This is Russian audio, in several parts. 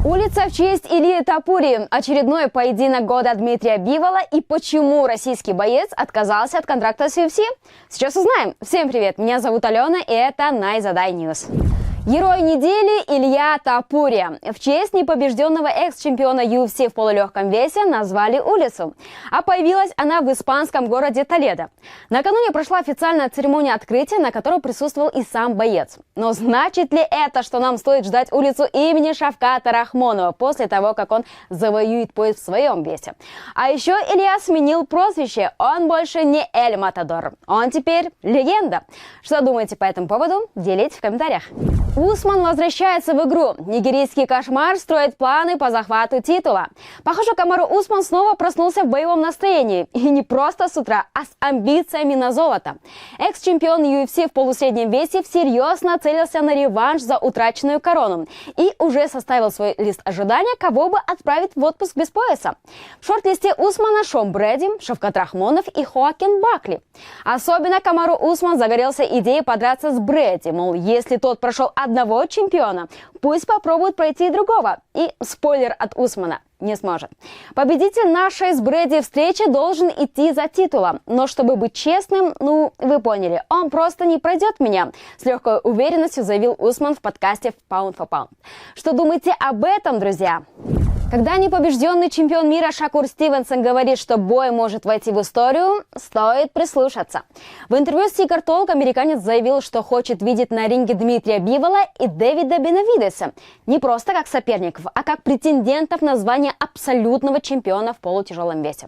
Улица в честь Ильи Тапури. Очередной поединок года Дмитрия Бивола и почему российский боец отказался от контракта с UFC. Сейчас узнаем. Всем привет, меня зовут Алена и это Найзадай Ньюс. Герой недели Илья Тапури. В честь непобежденного экс-чемпиона UFC в полулегком весе назвали улицу. А появилась она в испанском городе Толедо. Накануне прошла официальная церемония открытия, на которой присутствовал и сам боец. Но значит ли это, что нам стоит ждать улицу имени Шавката Рахмонова после того, как он завоюет пояс в своем весе? А еще Илья сменил прозвище. Он больше не Эль Матадор. Он теперь легенда. Что думаете по этому поводу? Делитесь в комментариях. Усман возвращается в игру. Нигерийский кошмар строит планы по захвату титула. Похоже, Камару Усман снова проснулся в боевом настроении. И не просто с утра, а с амбициями на золото. Экс-чемпион UFC в полусреднем весе всерьез нацелился на реванш за утраченную корону. И уже составил свой лист ожидания, кого бы отправить в отпуск без пояса. В шорт-листе Усмана Шон Брэди, Шавкат Рахмонов и Хоакин Бакли. Особенно Камару Усман загорелся идеей подраться с Брэди. Мол, если тот прошел одного чемпиона, пусть попробует пройти другого. И спойлер от Усмана: не сможет. Победитель нашей с Брэди встречи должен идти за титулом. Но чтобы быть честным, вы поняли, он просто не пройдет меня. С легкой уверенностью заявил Усман в подкасте Pound for Pound. Что думаете об этом, друзья? Когда непобежденный чемпион мира Шакур Стивенсон говорит, что бой может войти в историю, стоит прислушаться. В интервью с Сикар Толк американец заявил, что хочет видеть на ринге Дмитрия Бивола и Дэвида Бенавидеса. Не просто как соперников, а как претендентов на звание абсолютного чемпиона в полутяжелом весе.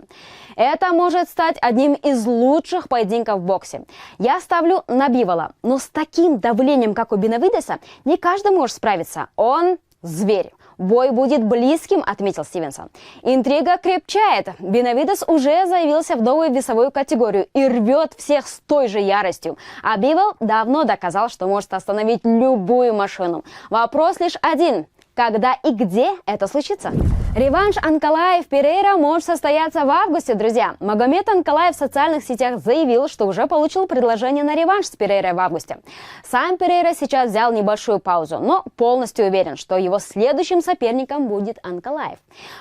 Это может стать одним из лучших поединков в боксе. Я ставлю на Бивола, но с таким давлением, как у Бенавидеса, не каждый может справиться. Он зверь. Бой будет близким, отметил Стивенсон. Интрига крепчает. Бенавидес уже заявился в новую весовую категорию и рвет всех с той же яростью. А Бивол давно доказал, что может остановить любую машину. Вопрос лишь один: когда и где это случится? Реванш Анкалаев-Перейра может состояться в августе, друзья. Магомед Анкалаев в социальных сетях заявил, что уже получил предложение на реванш с Перейрой в августе. Сам Перейра сейчас взял небольшую паузу, но полностью уверен, что его следующим соперником будет Анкалаев.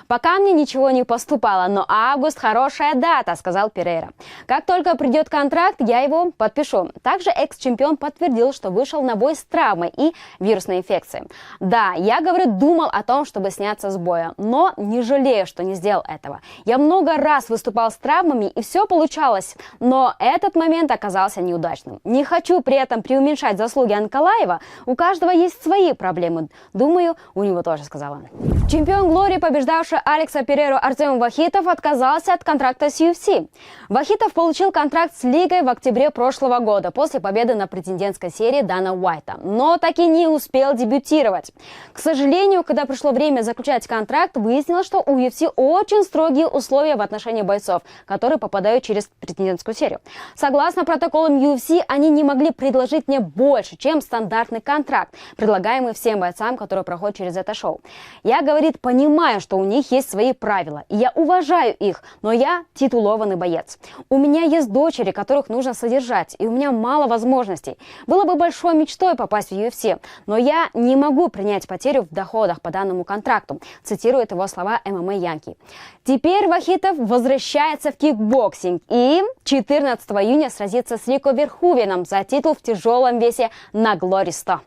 Пока мне ничего не поступало, но август хорошая дата, сказал Перейра. Как только придет контракт, я его подпишу. Также экс-чемпион подтвердил, что вышел на бой с травмой и вирусной инфекцией. Да, я, говорю, думал о том, чтобы сняться с боя, но не жалею, что не сделал этого. Я много раз выступал с травмами, и все получалось, но этот момент оказался неудачным. Не хочу при этом преуменьшать заслуги Анкалаева, у каждого есть свои проблемы. Думаю, у него тоже, сказала она. Чемпион Глории, побеждавший Алекса Перейру Артем Вахитов, отказался от контракта с UFC. Вахитов получил контракт с Лигой в октябре прошлого года после победы на претендентской серии Дана Уайта, но таки не успел дебютировать. К сожалению, когда пришло время заключать контракт, выяснилось, что у UFC очень строгие условия в отношении бойцов, которые попадают через претендентскую серию. Согласно протоколам UFC, они не могли предложить мне больше, чем стандартный контракт, предлагаемый всем бойцам, которые проходят через это шоу. Я, говорит, понимаю, что у них есть свои правила, и я уважаю их, но я титулованный боец. У меня есть дочери, которых нужно содержать, и у меня мало возможностей. Было бы большой мечтой попасть в UFC, но я не могу принять потерю в доходах по данному контракту, цитирует его слова ММА Янки. Теперь Вахитов возвращается в кикбоксинг и 14 июня сразится с Рико Верхувеном за титул в тяжелом весе на Glory 100.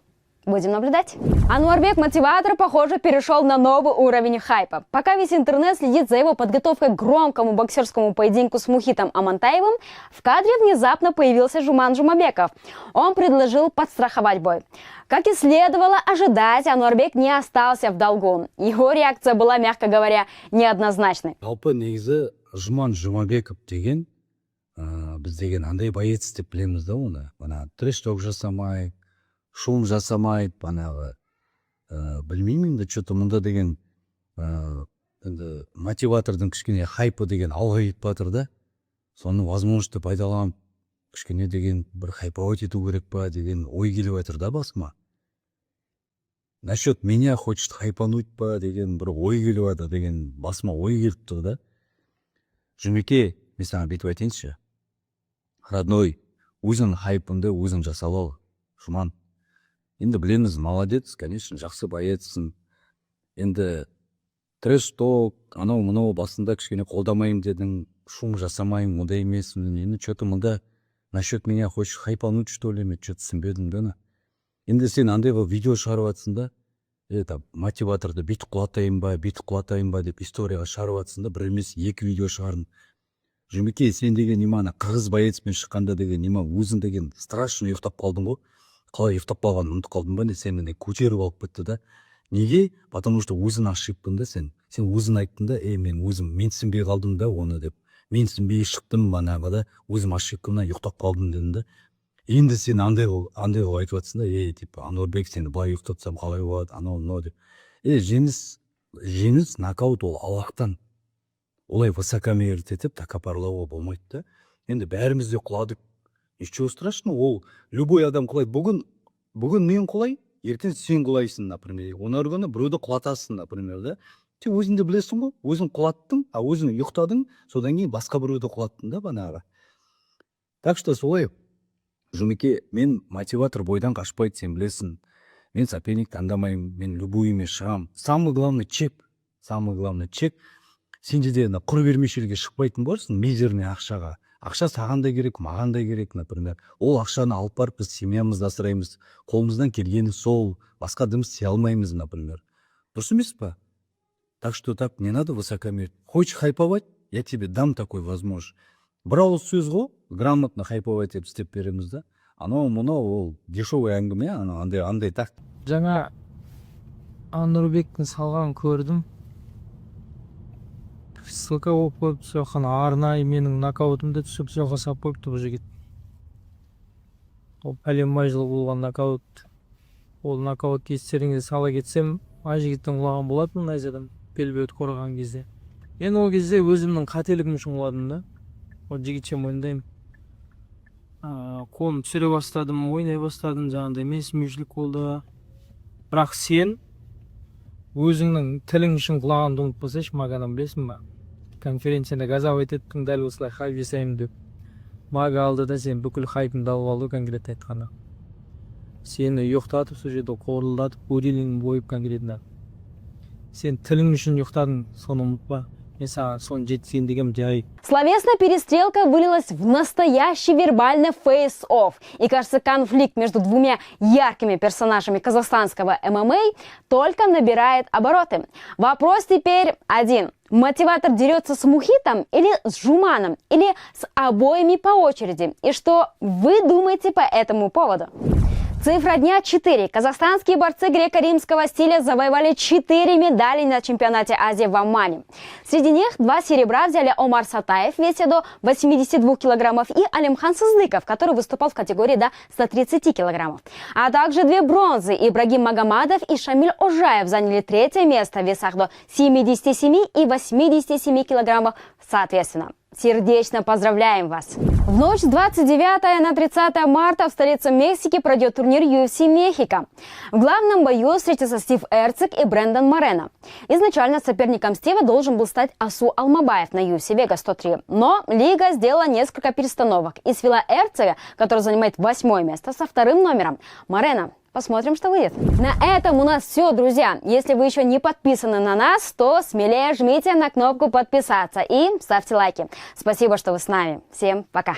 Будем наблюдать. Ануарбек Мотиватор, похоже, перешел на новый уровень хайпа. Пока весь интернет следит за его подготовкой к громкому боксерскому поединку с Мухитом Амантаевым, в кадре внезапно появился Жуман Жумабеков. Он предложил подстраховать бой. Как и следовало ожидать, Ануарбек не остался в долгу. Его реакция была, мягко говоря, неоднозначной. Жуман Жумабеков деген біз деген андай боец деп білеміз да оны. Трэш-ток жасамай, шум жасамайды, білмеймін енді, что-то мұнда деген мотиватордың кішкене хайпы деген алға кетіп жатыр да. Соны возможности пайдаланып, кішкене деген бір хайповать ету керек па деген ой келіп жатыр да басыма. Насчет меня хочет хайпануть па деген бір ой келіп жатыр деген басыма ой келіп тұр да. Жұмеке, мен саған бүйтіп айтайыншы. Родной, өзің хайпыңды өзің жасап ал. Жұман. Енді білеміз, молодец, конечно, жақсы боецсың. енді трэш-ток анау мынау басында кішкене қолдамаймын дедің, шум жасамаймын, ондай емеспін. Енді что-то мында насчет меня хочешь хайпануть, что ли, мен что-то түсінбедім да. Енді сен андай қылып видео шығарып жатсың да, это мотиваторды бүйтіп құлатайын ба деп историяға шығарып жатсың да, бір емес екі видео шығардың. Жұмеке, сен деген неманы қырғыз боецпен шыққанда деген нема өзің деген страшно ұйықтап қалдың ғой. Қалай ұйықтап қалғанын ұмытып қалдың ба не, сен мені көтеріп алып кетті да. Неге? Потому что өзің ошибкың да сен. Сен өзің айттың да, мен өзім менсінбей қалдым да оны деп. Менсінбей шықтым манағы да, өзім ошибкамнан ұйықтап қалдым дедім да. Енді сен андай қылып айтып жатсың да, типа Ануарбек сені былай ұйықтатсам қалай болады, анау мынау деп. Жеңіс нокаут ол Аллахтан. Олай высокомерить етіп тәкаппарлауға болмайды да. Енді бәріміз де құладық. Ничего страшного, ол любой адам құлайды. Бүгін мен құлай, ертең сен құлайсың, например. Онар күні біреуді құлатасың, например, да. Сен өзіңді білесің ғой, өзің құлаттың, өзің ұйықтадың, содан кейін басқа біреуді құлаттың да банаға. Так что солай. Жұмеке, мен мотиватор бойдан қашпайды, сен білесің. Мен соперник таңдамаймын, мен любойыме шығам. Самый главный чек. Сенде де құр бермешелге шықпайтын боларсың, мизерный ақшаға. Ақша саған да керек, маған да керек, например. Ол ақшаны алып барып біз семьямызды асыраймыз. Қолымыздан келгені сол, басқа дым істей алмаймыз, например. Дұрыс емес па? Так что так не надо высокомерить. Хочешь хайповать? Я тебе дам такой возможность. Бір ауыз сөз ғой, грамотно хайповать етіп істеп береміз да. Анау мынау ол дешевый әңгіме, андай так. Жаңа Ануарбектің салған көрдім. Ссылка болып қойып, соған арнайы менің нокаутымды түсіп, соға сап қойыпты бұл жігіт. Ол пәлен майжылы болған нокаут. Ол нокаут кестеріңізді сала кетсем, жігіттің құлаған болатын найзадан белбеуді қорған кезде. Мен ол кезде өзімнің қателігім үшін құладым да. Ол жігітше мойындаймын. Қолым түсіре бастадым, ойнай бастадым, жаңағыдай менсінбеушілік болды. Бірақ сен өзіңнің тілің үшін құлағанды ұмытпасайшы, Магадан білесің ба? Конференцияда газовать еттің, дәл осылай хайп жасаймын деп. Мага алды да сен бүкіл хайпыңды алып алды конкретно айтқанда. Сені ұйықтатып, сол жерде қорылдатып, будильнигін бойып конкретно. Сен тілің үшін ұйықтадың, соны ұмытпа. Мен саған соны жеткізейін дегенім жай. Словесная перестрелка вылилась в настоящий вербальный фейс-офф. И кажется, конфликт между двумя яркими персонажами казахстанского ММА только набирает обороты. Вопрос теперь один. Мотиватор дерется с Мухитом или с Жуманом, или с обоими по очереди? И что вы думаете по этому поводу? Цифра дня 4. Казахстанские борцы греко-римского стиля завоевали 4 медали на чемпионате Азии в Оммане. Среди них 2 серебра взяли Омар Сатаев в весе до 82 килограммов и Алимхан Сыздыков, который выступал в категории до 130 килограммов. А также 2 бронзы. Ибрагим Магомадов и Шамиль Ожаев заняли 3 место в весах до 77 и 87 килограммов соответственно. Сердечно поздравляем вас! В ночь с 29 на 30 марта в столице Мексики пройдет турнир UFC Мехико. В главном бою встретятся Стив Эрцик и Брэндон Морено. Изначально соперником Стива должен был стать Асу Алмабаев на UFC Vegas 103. Но лига сделала несколько перестановок и свела Эрцига, который занимает 8-е место, со 2-м номером Морено. Посмотрим, что выйдет. На этом у нас все, друзья. Если вы еще не подписаны на нас, то смелее жмите на кнопку подписаться и ставьте лайки. Спасибо, что вы с нами. Всем пока.